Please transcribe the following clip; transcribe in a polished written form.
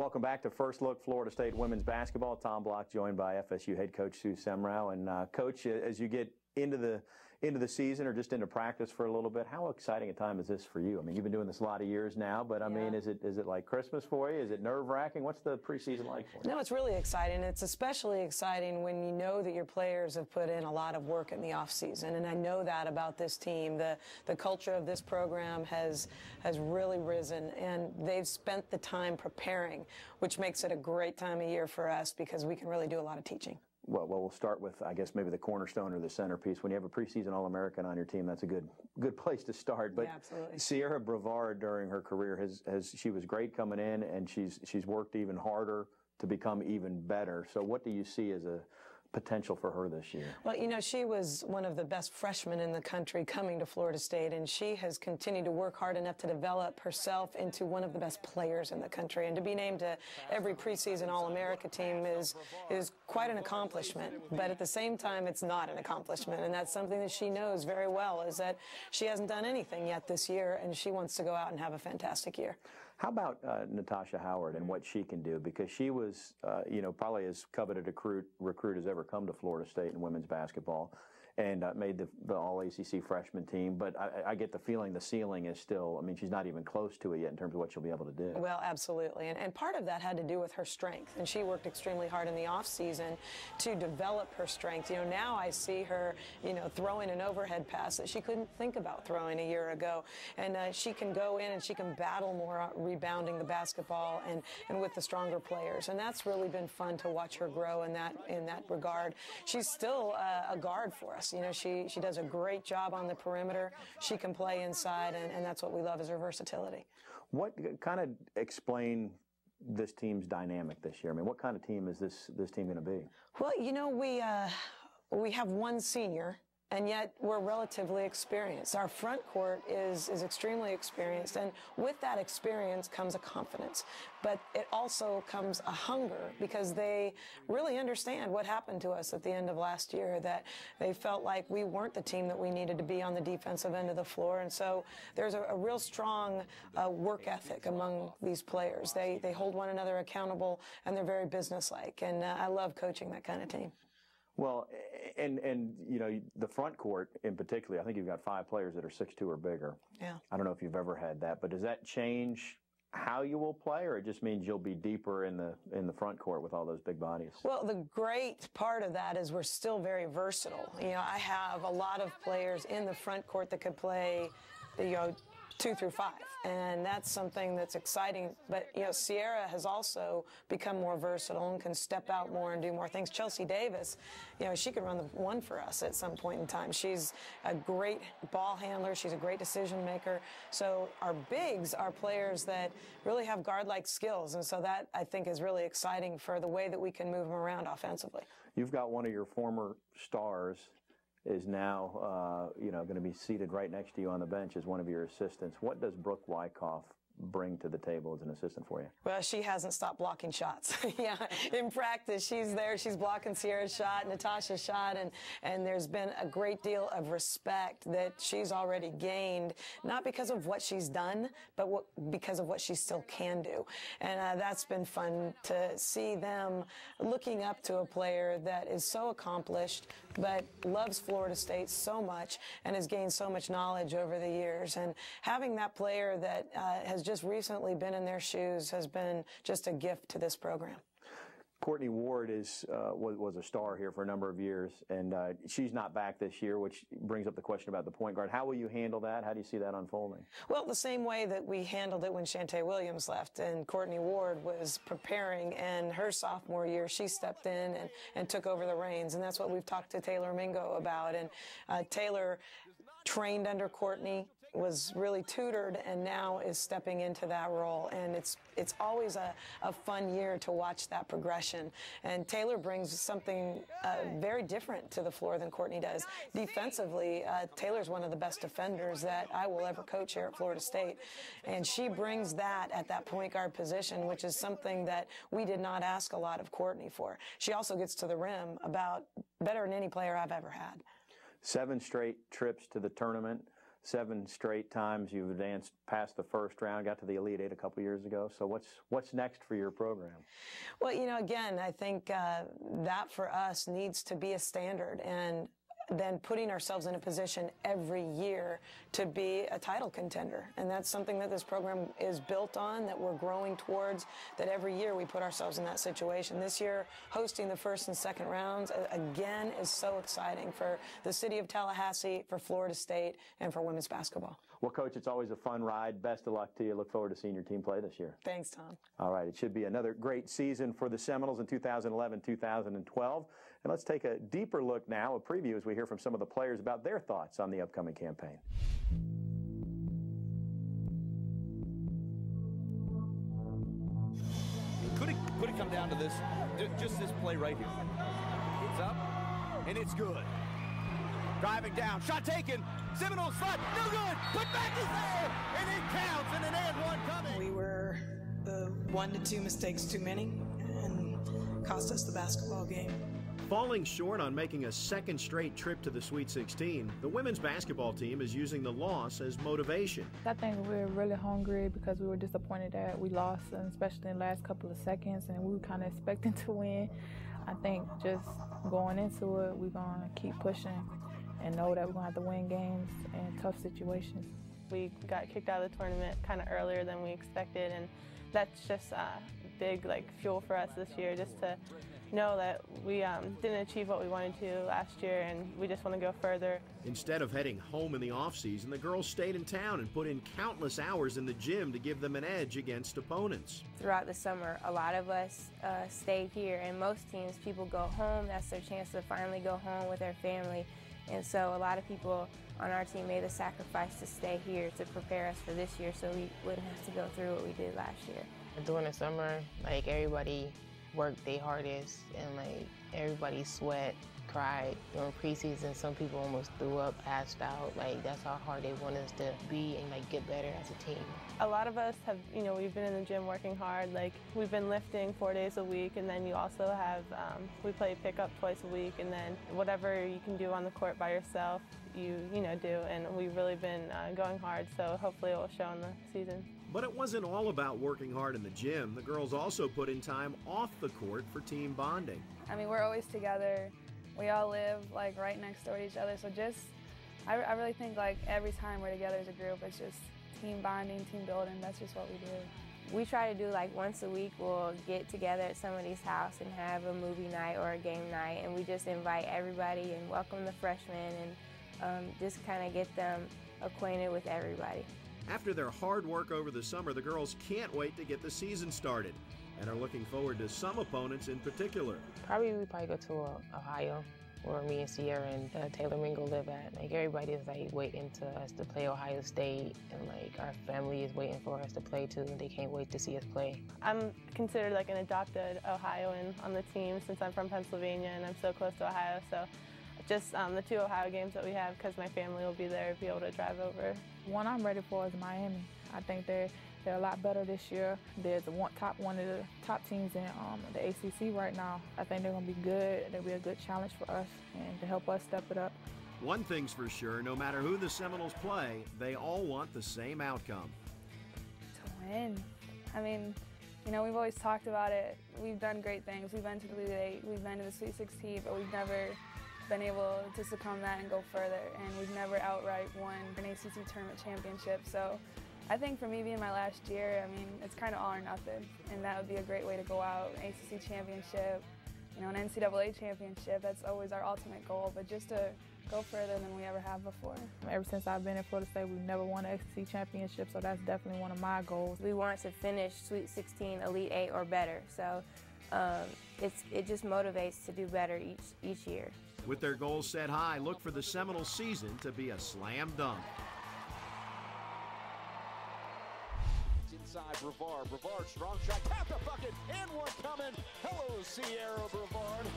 Welcome back to First Look Florida State Women's Basketball. Tom Block joined by FSU head coach Sue Semrau. And Coach, as you get into the season or just into practice for a little bit, how exciting a time is this for you? I mean, you've been doing this a lot of years now, but I mean, is it like Christmas for you? Is it nerve-wracking? What's the preseason like for you? No, it's really exciting. It's especially exciting when you know that your players have put in a lot of work in the off season, and I know that about this team. The culture of this program has really risen, and they've spent the time preparing, which makes it a great time of year for us because we can really do a lot of teaching. Well, we'll start with, I guess, maybe the cornerstone or the centerpiece. When you have a preseason All-American on your team, that's a good place to start. But yeah, absolutely. Sierra Brevard, during her career, she was great coming in, and she's worked even harder to become even better. So what do you see as a potential for her this year? Well, you know, she was one of the best freshmen in the country coming to Florida State, and she has continued to work hard enough to develop herself into one of the best players in the country. And to be named to every preseason All-America team is quite an accomplishment. But at the same time, it's not an accomplishment, and that's something that she knows very well, is that she hasn't done anything yet this year, and she wants to go out and have a fantastic year. How about Natasha Howard and what she can do? Because she was, probably as coveted a recruit as ever come to Florida State in women's basketball, and made the All-ACC freshman team. But I get the feeling the ceiling is still, I mean, she's not even close to it yet in terms of what she'll be able to do. Well, absolutely. And part of that had to do with her strength. And she worked extremely hard in the off-season to develop her strength. You know, now I see her, throwing an overhead pass that she couldn't think about throwing a year ago. And she can go in and she can battle more rebounding the basketball and with the stronger players. And that's really been fun to watch her grow in that regard. She's still a guard for us. You know, she does a great job on the perimeter. She can play inside, and that's what we love, is her versatility. What kind of explain this team's dynamic this year? I mean, what kind of team is this team going to be? Well, we have one senior, and yet we're relatively experienced. Our front court is extremely experienced, and with that experience comes a confidence. But it also comes a hunger, because they really understand what happened to us at the end of last year, that they felt like we weren't the team that we needed to be on the defensive end of the floor. And so there's a real strong work ethic among these players. They hold one another accountable, and they're very businesslike. And I love coaching that kind of team. Well, and the front court in particular, I think you've got 5 players that are 6'2" or bigger. Yeah. I don't know if you've ever had that, but does that change how you will play, or it just means you'll be deeper in the front court with all those big bodies? Well, the great part of that is we're still very versatile. I have a lot of players in the front court that could play, 2 through 5, and that's something that's exciting. But Sierra has also become more versatile and can step out more and do more things. Chelsea Davis, she could run the one for us at some point in time. She's a great ball handler. She's a great decision maker. So our bigs are players that really have guard-like skills, and so that, I think, is really exciting for the way that we can move them around offensively. You've got one of your former stars is now, going to be seated right next to you on the bench as one of your assistants. What does Brooke Wyckoff bring to the table as an assistant for you? Well, she hasn't stopped blocking shots. Yeah, in practice, she's there. She's blocking Sierra's shot, Natasha's shot, and there's been a great deal of respect that she's already gained, not because of what she's done, but because of what she still can do. And that's been fun to see them looking up to a player that is so accomplished, but loves Florida State so much and has gained so much knowledge over the years. And having that player that has just recently been in their shoes has been just a gift to this program. Courtney Ward was a star here for a number of years, and she's not back this year, which brings up the question about the point guard. How will you handle that? How do you see that unfolding? Well, the same way that we handled it when Shantae Williams left and Courtney Ward was preparing, and her sophomore year she stepped in and took over the reins, and that's what we've talked to Taylor Mingo about. And Taylor trained under Courtney, was really tutored, and now is stepping into that role. And it's always a fun year to watch that progression. And Taylor brings something very different to the floor than Courtney does. Defensively, Taylor's one of the best defenders that I will ever coach here at Florida State. And she brings that at that point guard position, which is something that we did not ask a lot of Courtney for. She also gets to the rim about better than any player I've ever had. 7 straight trips to the tournament. 7 straight times you've advanced past the first round, got to the Elite Eight a couple years ago. So what's next for your program? Well, again, I think that for us needs to be a standard, and then putting ourselves in a position every year to be a title contender. And that's something that this program is built on, that we're growing towards, that every year we put ourselves in that situation. This year, hosting the first and second rounds, again, is so exciting for the city of Tallahassee, for Florida State, and for women's basketball. Well, Coach, it's always a fun ride. Best of luck to you. Look forward to seeing your team play this year. Thanks, Tom. All right. It should be another great season for the Seminoles in 2011-2012. And let's take a deeper look now, a preview, as we hear from some of the players about their thoughts on the upcoming campaign. Could it come down to this, just this play right here? It's up, and it's good. Driving down, shot taken, Seminoles front, no good, put back is there, and it counts, and an and one coming. We were the 1 to 2 mistakes too many, and cost us the basketball game. Falling short on making a second straight trip to the Sweet 16, the women's basketball team is using the loss as motivation. I think we're really hungry because we were disappointed that we lost, and especially in the last couple of seconds, and we were kind of expecting to win. I think just going into it, we're going to keep pushing and know that we're going to have to win games in tough situations. We got kicked out of the tournament kind of earlier than we expected, and that's just big fuel for us this year, just to know that we didn't achieve what we wanted to last year, and we just want to go further. Instead of heading home in the offseason, the girls stayed in town and put in countless hours in the gym to give them an edge against opponents. Throughout the summer, a lot of us stayed here, and most teams, people go home. That's their chance to finally go home with their family. And so a lot of people on our team made the sacrifice to stay here to prepare us for this year so we wouldn't have to go through what we did last year. During the summer, everybody worked their hardest, and everybody sweat, cried. During preseason, some people almost threw up, passed out. That's how hard they want us to be and get better as a team. A lot of us have, we've been in the gym working hard. We've been lifting 4 days a week, and then you also have, we play pickup twice a week, and then whatever you can do on the court by yourself, you do. And we've really been going hard, so hopefully it will show in the season. But it wasn't all about working hard in the gym. The girls also put in time off the court for team bonding. I mean, we're always together. We all live right next door to each other. So I really think every time we're together as a group, it's just team bonding, team building. That's just what we do. We try to do once a week, we'll get together at somebody's house and have a movie night or a game night, and we just invite everybody and welcome the freshmen and just kind of get them acquainted with everybody. After their hard work over the summer, the girls can't wait to get the season started and are looking forward to some opponents in particular. We probably go to Ohio, where me and Sierra and Taylor Mingo live at. Everybody is waiting to us to play Ohio State, and our family is waiting for us to play too, and they can't wait to see us play. I'm considered an adopted Ohioan on the team since I'm from Pennsylvania and I'm so close to Ohio. So just the 2 Ohio games that we have, because my family will be there, be able to drive over. One I'm ready for is Miami. I think they're a lot better this year. They're one of the top teams in the ACC right now. I think they're going to be good. They'll be a good challenge for us and to help us step it up. One thing's for sure, no matter who the Seminoles play, they all want the same outcome. To win. I mean, we've always talked about it. We've done great things. We've been to the Elite Eight, we've been to the Sweet 16, but we've never been able to succumb that and go further, and we've never outright won an ACC tournament championship. So I think for me being my last year, it's kind of all or nothing, and that would be a great way to go out. An ACC championship, an NCAA championship, that's always our ultimate goal, but just to go further than we ever have before. Ever since I've been at Florida State, we've never won an ACC championship, so that's definitely one of my goals. We want to finish Sweet 16, Elite 8 or better, so it just motivates to do better each year. With their goals set high, look for the Seminole season to be a slam dunk. Inside Brevard, strong shot, tap the bucket, and one coming. Hello, Sierra Brevard.